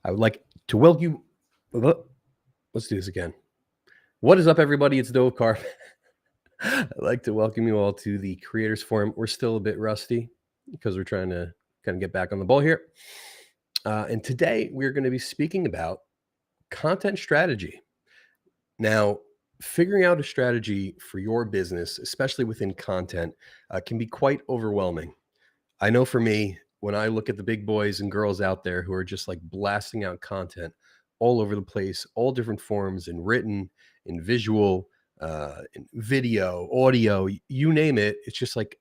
I would like to welcome you. Let's do this again. What is up, everybody? It's Dove Carp. I'd like to welcome you all to the Creators Forum. We're still a bit rusty because we're trying to kind of get back on the ball here. And today we're going to be speaking about content strategy. Now, figuring out a strategy for your business, especially within content, can be quite overwhelming. I know for me, when I look at the big boys and girls out there who are just like blasting out content all over the place, all different forms, in written, in visual, in video, audio, you name it. It's just like,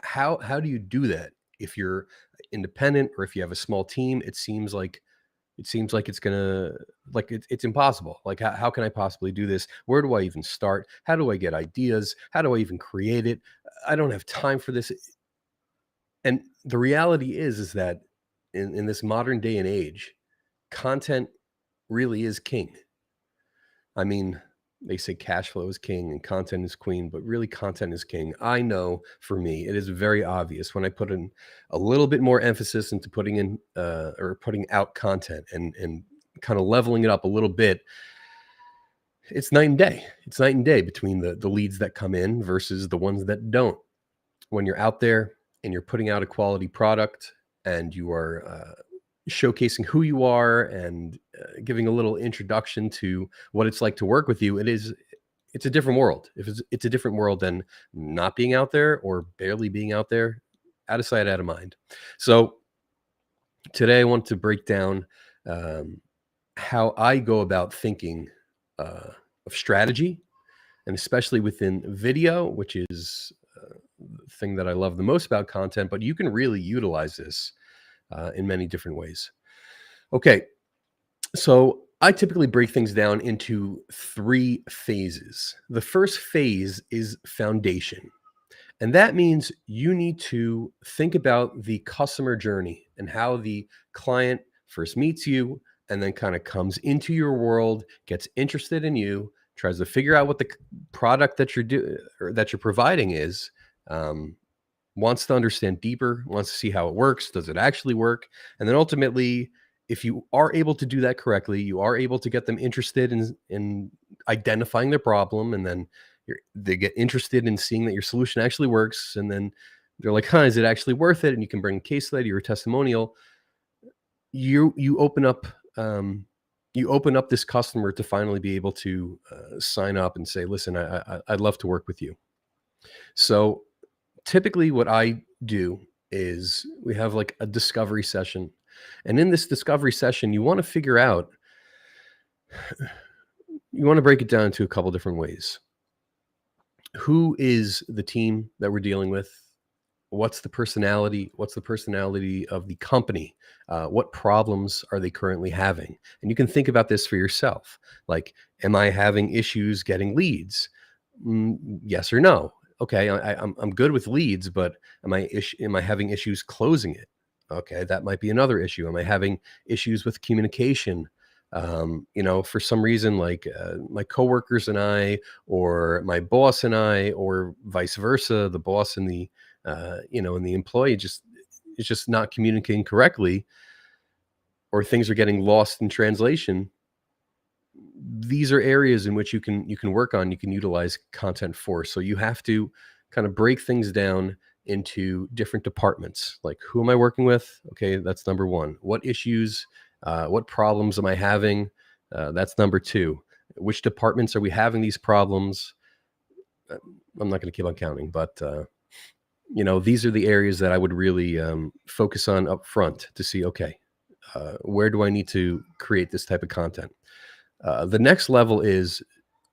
how do you do that if you're independent or if you have a small team? It seems like it's gonna like it's impossible. Like how can I possibly do this? Where do I even start? How do I get ideas? How do I even create it? I don't have time for this. And the reality is that in this modern day and age, content really is king. I mean, they say cash flow is king and content is queen, but really content is king. I know for me, it is very obvious when I put in a little bit more emphasis into putting in or putting out content and kind of leveling it up a little bit. It's night and day. It's night and day between the leads that come in versus the ones that don't. When you're out there and you're putting out a quality product and you are showcasing who you are and giving a little introduction to what it's like to work with you, it's a different world. It's a different world than not being out there or barely being out there, out of sight, out of mind. So today I want to break down how I go about thinking of strategy, and especially within video, which is the thing that I love the most about content, but you can really utilize this in many different ways. Okay, so I typically break things down into 3 phases. The first phase is foundation. And that means you need to think about the customer journey and how the client first meets you and then kind of comes into your world, gets interested in you, tries to figure out what the product that you're providing is, wants to understand deeper, wants to see how it works. Does it actually work? And then ultimately, if you are able to do that correctly, you are able to get them interested in identifying their problem, and then they get interested in seeing that your solution actually works. And then they're like, is it actually worth it? And you can bring a case study or a testimonial. You open up this customer to finally be able to sign up and say, listen, I'd love to work with you. So typically what I do is we have like a discovery session. And in this discovery session, you want to figure out, you want to break it down into a couple different ways. Who is the team that we're dealing with? What's the personality? What's the personality of the company? What problems are they currently having? And you can think about this for yourself. Like, am I having issues getting leads? Yes or no? Okay, I'm good with leads, but am I having issues closing it? Okay, that might be another issue. Am I having issues with communication? For some reason, like my coworkers and I, or my boss and I, or vice versa, the boss and the and the employee is just not communicating correctly, or things are getting lost in translation. These are areas in which you can work on, you can utilize content for. So you have to kind of break things down into different departments. Like, who am I working with? Okay, that's number 1. What issues, what problems am I having? That's number 2. Which departments are we having these problems? I'm not going to keep on counting, but these are the areas that I would really focus on up front to see, okay, where do I need to create this type of content? The next level is,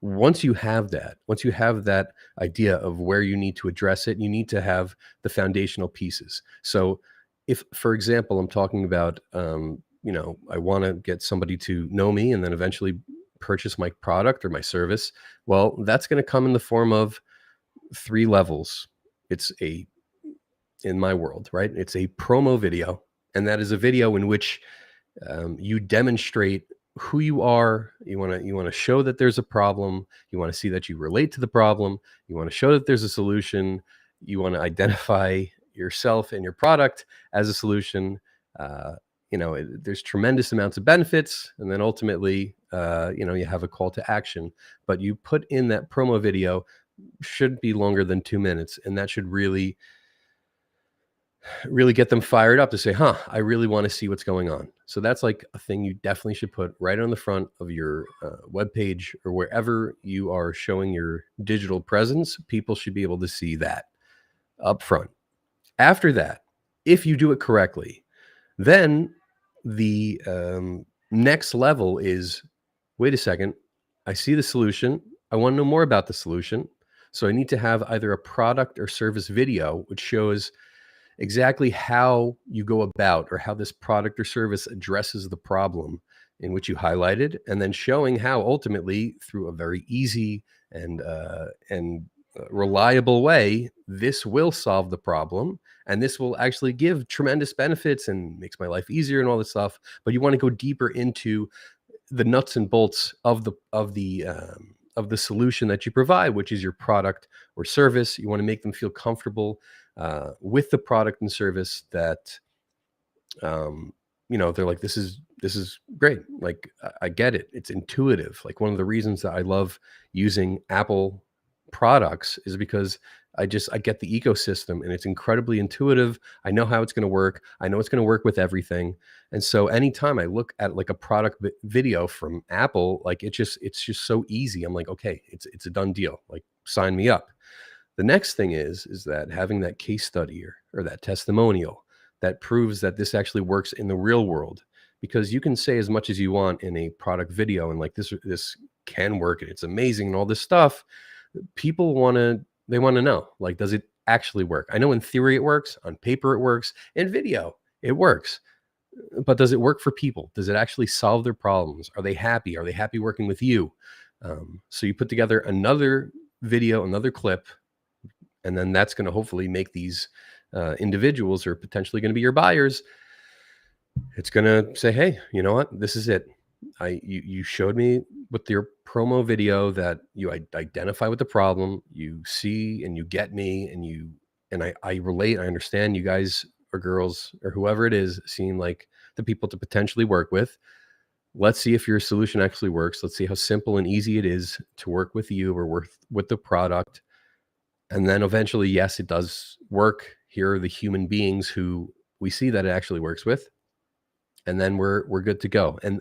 once you have that idea of where you need to address it, you need to have the foundational pieces. So if, for example, I'm talking about, I want to get somebody to know me and then eventually purchase my product or my service, well, that's going to come in the form of 3 levels. In my world, right? It's a promo video, and that is a video in which you demonstrate who you are. You want to show that there's a problem. You want to see that you relate to the problem. You want to show that there's a solution. You want to identify yourself and your product as a solution. there's tremendous amounts of benefits, and then ultimately, you have a call to action. But you put in that promo video shouldn't be longer than 2 minutes, and that should really get them fired up to say, huh, I really want to see what's going on. So that's like a thing you definitely should put right on the front of your web page, or wherever you are showing your digital presence. People should be able to see that up front. After that, if you do it correctly, then the next level is, wait a second, I see the solution. I want to know more about the solution. So I need to have either a product or service video which shows exactly how you go about, or how this product or service addresses the problem in which you highlighted, and then showing how ultimately, through a very easy and reliable way, this will solve the problem, and this will actually give tremendous benefits and makes my life easier and all this stuff. But you want to go deeper into the nuts and bolts of the solution that you provide, which is your product or service. You want to make them feel comfortable with the product and service, that they're like, this is great. Like, I get it. It's intuitive. Like, one of the reasons that I love using Apple products is because I get the ecosystem, and it's incredibly intuitive. I know how it's going to work. I know it's going to work with everything. And so anytime I look at like a product video from Apple, like it's just so easy. I'm like, okay, it's a done deal. Like, sign me up. The next thing is that having that case study or that testimonial that proves that this actually works in the real world. Because you can say as much as you want in a product video, and like, this can work and it's amazing and all this stuff. People want to know, like, does it actually work? I know in theory it works, on paper it works, in video it works. But does it work for people? Does it actually solve their problems? Are they happy? Are they happy working with you? So you put together another video, another clip, and then that's going to hopefully make these individuals, or potentially going to be your buyers, it's going to say, hey, you know what? This is it. You showed me with your promo video that you identify with the problem, you see and you get me, and I relate. I understand you guys or girls or whoever it is seem like the people to potentially work with. Let's see if your solution actually works. Let's see how simple and easy it is to work with you or with the product. And then eventually, yes, it does work. Here are the human beings who we see that it actually works with. And then we're good to go. And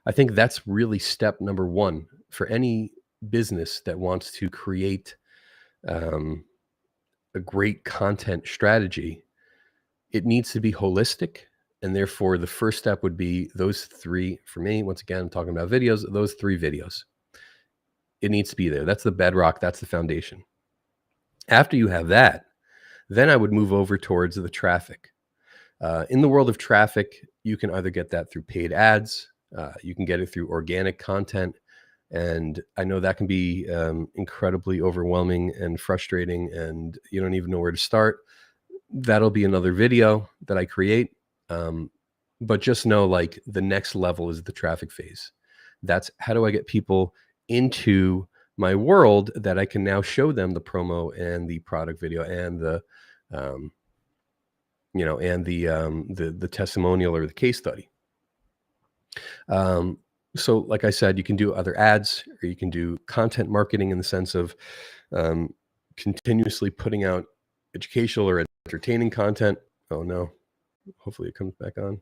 I think that's really step number one for any business that wants to create a great content strategy. It needs to be holistic. And therefore, the first step would be those three. For me, once again, I'm talking about videos, those 3 videos. It needs to be there. That's the bedrock. That's the foundation. After you have that, then I would move over towards the traffic. In the world of traffic, you can either get that through paid ads, you can get it through organic content. And I know that can be incredibly overwhelming and frustrating, and you don't even know where to start. That'll be another video that I create. But just know, like, the next level is the traffic phase. That's how do I get people into my world that I can now show them the promo and the product video and the the testimonial or the case study. So like I said, you can do other ads, or you can do content marketing in the sense of continuously putting out educational or entertaining content. Oh no, hopefully it comes back on.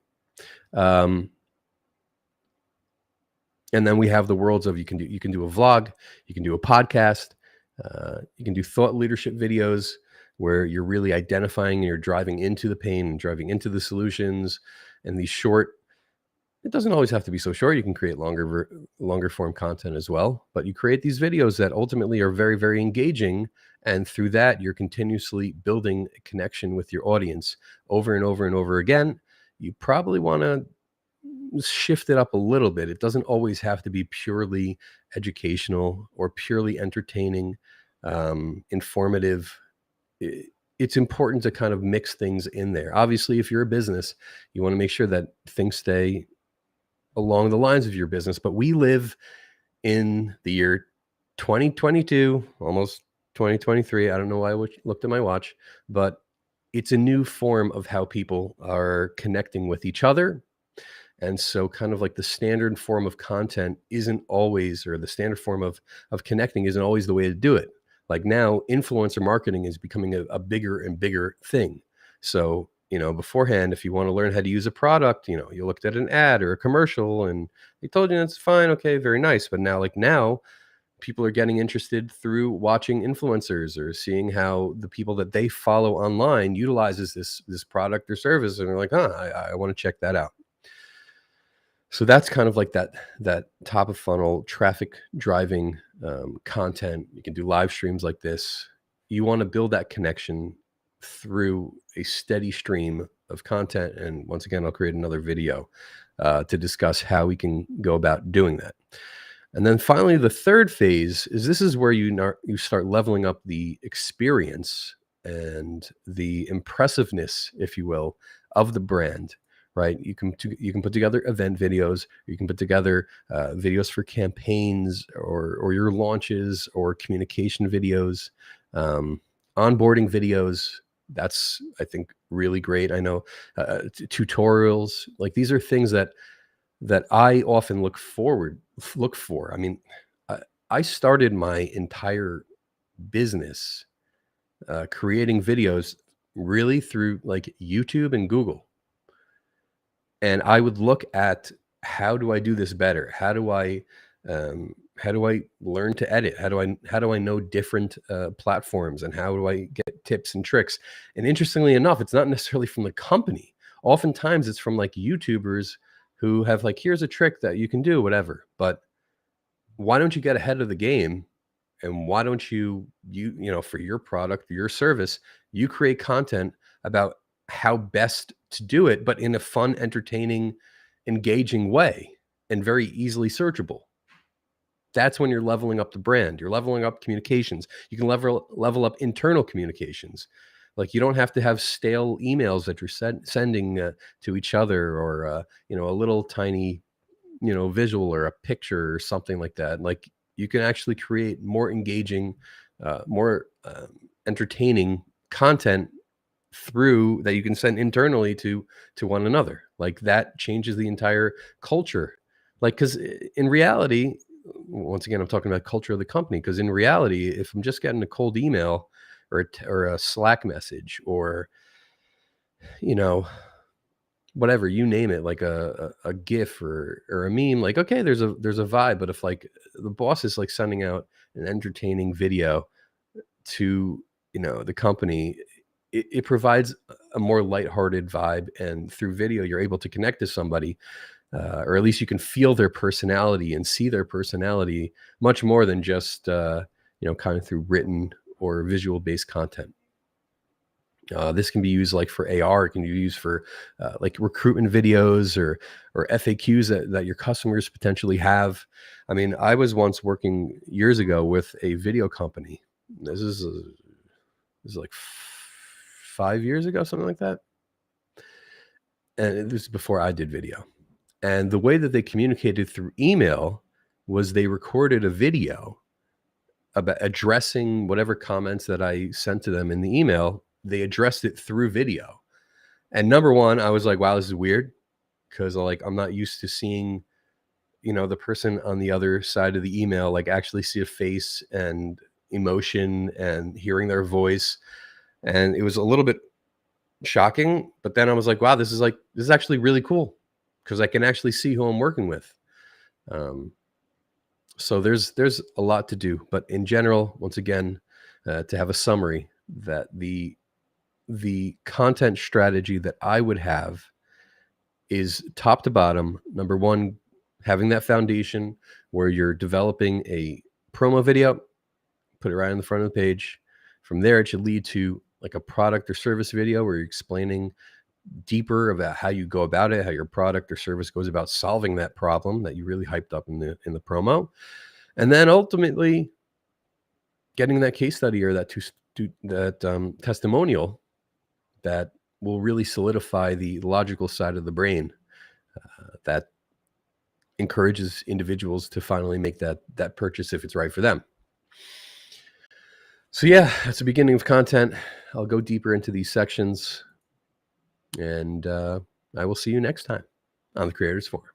And then we have the worlds of you can do a vlog, you can do a podcast, you can do thought leadership videos where you're really identifying and you're driving into the pain and driving into the solutions. And these short, it doesn't always have to be so short. You can create longer form content as well, but you create these videos that ultimately are very, very engaging. And through that, you're continuously building a connection with your audience over and over and over again. You probably want to shift it up a little bit. It doesn't always have to be purely educational or purely entertaining, informative. It's important to kind of mix things in there. Obviously, if you're a business, you want to make sure that things stay along the lines of your business. But we live in the year 2022, almost 2023. I don't know why I looked at my watch, but it's a new form of how people are connecting with each other. And so kind of like the standard form of content isn't always, or the standard form of connecting isn't always the way to do it. Like now, influencer marketing is becoming a bigger and bigger thing. So, beforehand, if you want to learn how to use a product, you looked at an ad or a commercial and they told you that's fine. Okay, very nice. But now people are getting interested through watching influencers or seeing how the people that they follow online utilizes this product or service, and they're like, I want to check that out. So that's kind of like that top of funnel traffic driving content. You can do live streams like this. You want to build that connection through a steady stream of content. And once again, I'll create another video to discuss how we can go about doing that. And then finally, the third phase is this is where you start leveling up the experience and the impressiveness, if you will, of the brand. Right? You can put together event videos. You can put together videos for campaigns or your launches or communication videos, onboarding videos. That's, I think, really great. I know tutorials. Like these are things that I often look for. I mean, I started my entire business creating videos really through like YouTube and Google. And I would look at, how do I do this better? How do I learn to edit? How do I know different platforms, and how do I get tips and tricks? And interestingly enough, it's not necessarily from the company. Oftentimes it's from like YouTubers who have like, here's a trick that you can do, whatever. But why don't you get ahead of the game? And why don't you for your product, your service, you create content about how best to do it, but in a fun, entertaining, engaging way and very easily searchable. That's when you're leveling up the brand. You're leveling up communications. You can level up internal communications. Like you don't have to have stale emails that you're sending to each other, or a little tiny visual or a picture or something like that. Like you can actually create more engaging, more entertaining content through that you can send internally to one another. Like that changes the entire culture. Like, because in reality, once again, I'm talking about culture of the company, because in reality, if I'm just getting a cold email or a Slack message, or whatever, you name it, like a GIF or a meme, like, okay, there's a vibe. But if like the boss is like sending out an entertaining video to the company, it provides a more lighthearted vibe, and through video you're able to connect to somebody, or at least you can feel their personality and see their personality much more than just kind of through written or visual based content. This can be used like for AR. It can be used for like recruitment videos or FAQs that your customers potentially have. I mean, I was once working years ago with a video company. This is like 5 years ago, something like that. And this is before I did video. And the way that they communicated through email was they recorded a video about addressing whatever comments that I sent to them in the email. They addressed it through video. And number one, I was like, wow, this is weird, because I'm not used to seeing, the person on the other side of the email, like actually see a face and emotion and hearing their voice. And it was a little bit shocking, but then I was like, wow, this is actually really cool, because I can actually see who I'm working with. So there's a lot to do, but in general, once again, to have a summary, that the content strategy that I would have is top to bottom. Number one, having that foundation where you're developing a promo video, put it right on the front of the page. From there, it should lead to like a product or service video where you're explaining deeper about how you go about it, how your product or service goes about solving that problem that you really hyped up in the promo. And then ultimately getting that case study or that testimonial that will really solidify the logical side of the brain, that encourages individuals to finally make that purchase if it's right for them. So yeah, that's the beginning of content. I'll go deeper into these sections, and I will see you next time on the Creators Forum.